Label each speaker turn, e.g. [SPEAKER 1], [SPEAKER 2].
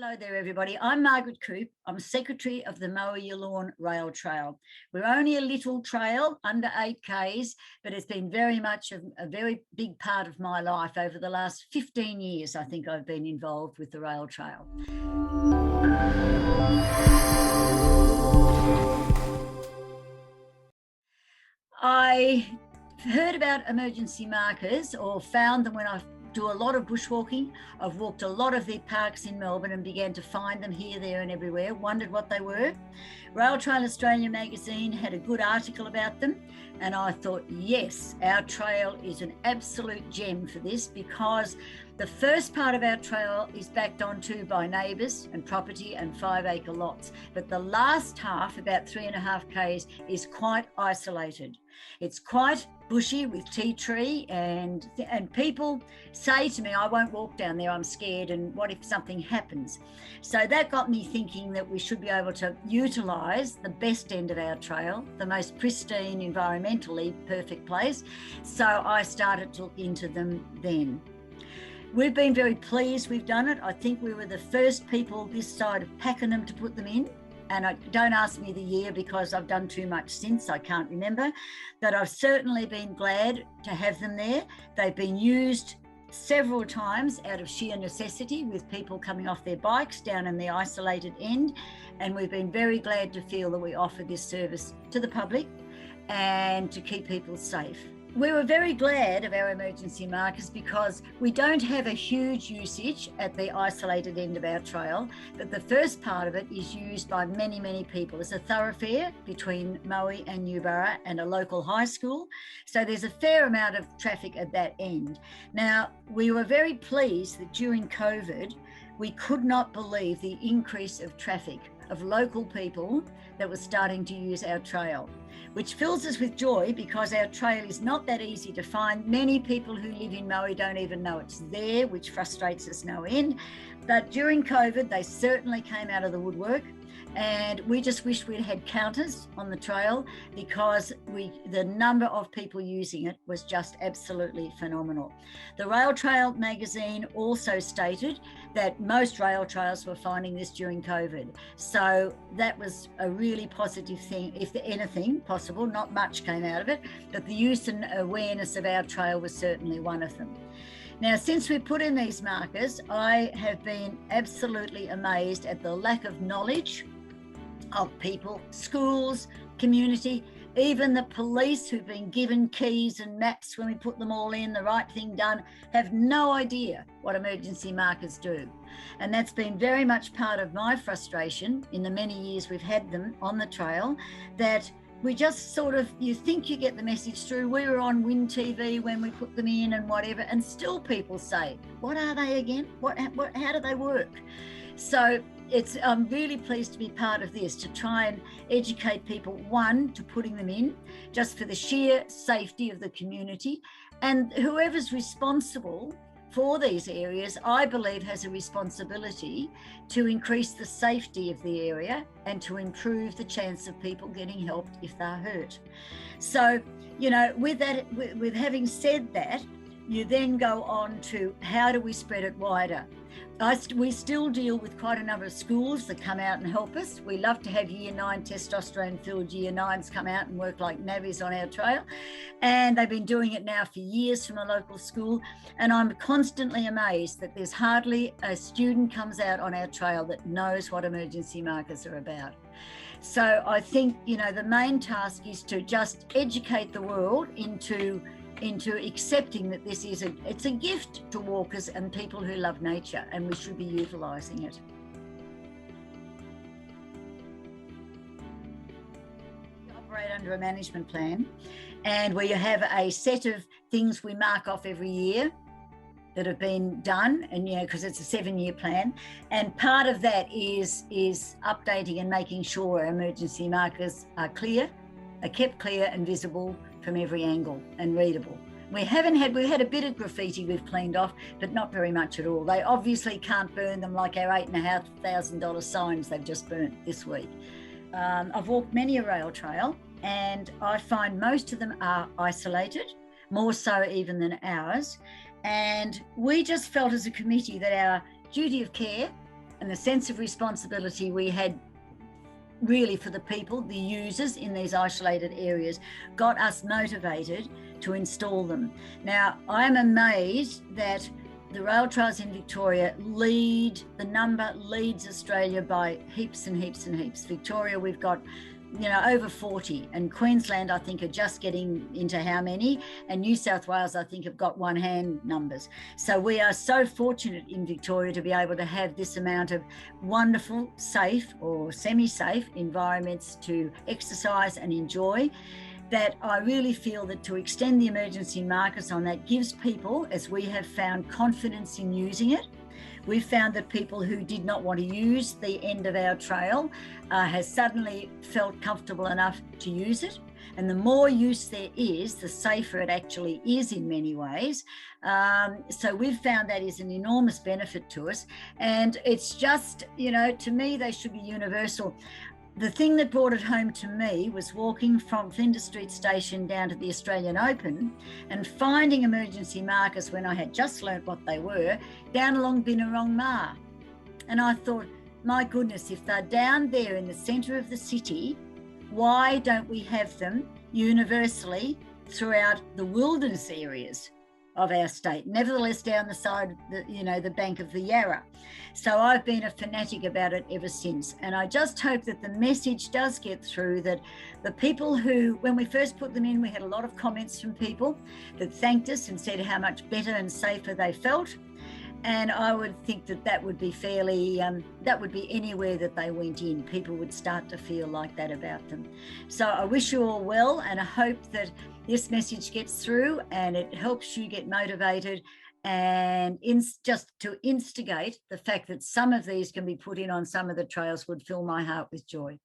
[SPEAKER 1] Hello there, everybody. I'm Margaret Coupe. I'm Secretary of the Moe-Yallourn Rail Trail. We're only a little trail, under 8 Ks, but it's been very much a very big part of my life over the last 15 years. I think I've been involved with the rail trail. I heard about emergency markers, or found them when I do a lot of bushwalking. I've walked a lot of the parks in Melbourne and began to find them here, there and everywhere, wondered what they were. Rail Trail Australia magazine had a good article about them, and I thought, yes, our trail is an absolute gem for this, because the first part of our trail is backed onto by neighbours and property and 5-acre lots, but the last half, about 3.5 Ks, is quite isolated. It's quite bushy with tea tree, and people say to me, I won't walk down there, I'm scared, and what if something happens? So that got me thinking that we should be able to utilise the best end of our trail, the most pristine, environmentally perfect place. So I started to look into them then. We've been very pleased we've done it. I think we were the first people this side of Pakenham to put them in. And don't ask me the year, because I've done too much since, I can't remember. But I've certainly been glad to have them there. They've been used several times out of sheer necessity, with people coming off their bikes down in the isolated end. And we've been very glad to feel that we offer this service to the public and to keep people safe. We were very glad of our emergency markers, because we don't have a huge usage at the isolated end of our trail, but the first part of it is used by many, many people. It's a thoroughfare between Moe and Newborough and a local high school. So there's a fair amount of traffic at that end. Now, we were very pleased that during COVID, we could not believe the increase of traffic of local people that was starting to use our trail, which fills us with joy, because our trail is not that easy to find. Many people who live in Moe don't even know it's there, which frustrates us no end. But during COVID, they certainly came out of the woodwork, and we just wish we'd had counters on the trail, because the number of people using it was just absolutely phenomenal. The Rail Trail magazine also stated that most rail trails were finding this during COVID. So that was a really positive thing, if anything possible. Not much came out of it, but the use and awareness of our trail was certainly one of them. Now, since we put in these markers, I have been absolutely amazed at the lack of knowledge of people, schools, community, even the police, who've been given keys and maps when we put them all in, the right thing done, have no idea what emergency markers do. And that's been very much part of my frustration in the many years we've had them on the trail, that we just sort of, you think you get the message through. We were on Win TV when we put them in and whatever, and still people say, what are they again? How do they work? So I'm really pleased to be part of this, to try and educate people, one, to putting them in, just for the sheer safety of the community. And whoever's responsible for these areas, I believe, has a responsibility to increase the safety of the area and to improve the chance of people getting helped if they're hurt. So, you know, with that, with having said that, you then go on to how do we spread it wider? We still deal with quite a number of schools that come out and help us. We love to have Year 9 testosterone-filled Year 9s come out and work like navvies on our trail. And they've been doing it now for years from a local school. And I'm constantly amazed that there's hardly a student comes out on our trail that knows what emergency markers are about. So I think, you know, the main task is to just educate the world into accepting that it's a gift to walkers and people who love nature, and we should be utilising it. We operate under a management plan, and we have a set of things we mark off every year that have been done, and because it's a 7-year plan, and part of that is updating and making sure our emergency markers are kept clear and visible from every angle and readable. We've had a bit of graffiti we've cleaned off, but not very much at all. They obviously can't burn them like our $8,500 signs they've just burnt this week. I've walked many a rail trail, and I find most of them are isolated, more so even than ours. And we just felt as a committee that our duty of care and the sense of responsibility we had really for the people, the users in these isolated areas, got us motivated to install them. Now, I'm amazed that the rail trails in Victoria leads Australia by heaps and heaps and heaps. Victoria, we've got, you know, over 40, and Queensland, I think, are just getting into how many, and New South Wales, I think, have got one-hand numbers. So we are so fortunate in Victoria to be able to have this amount of wonderful, safe or semi-safe environments to exercise and enjoy, that I really feel that to extend the emergency markers on that gives people, as we have found, confidence in using it. We've found that people who did not want to use the end of our trail has suddenly felt comfortable enough to use it. And the more use there is, the safer it actually is in many ways. So we've found that is an enormous benefit to us. And it's just, you know, to me, they should be universal. The thing that brought it home to me was walking from Flinders Street Station down to the Australian Open and finding emergency markers when I had just learnt what they were down along Binnerong Ma. And I thought, my goodness, if they're down there in the centre of the city, why don't we have them universally throughout the wilderness areas of our state, nevertheless down the side of the, you know, the bank of the Yarra. So I've been a fanatic about it ever since. And I just hope that the message does get through, that the people who, when we first put them in, we had a lot of comments from people that thanked us and said how much better and safer they felt. And I would think that that would be fairly, that would be anywhere that they went in, people would start to feel like that about them. So I wish you all well, and I hope that this message gets through and it helps you get motivated, and just to instigate the fact that some of these can be put in on some of the trails would fill my heart with joy.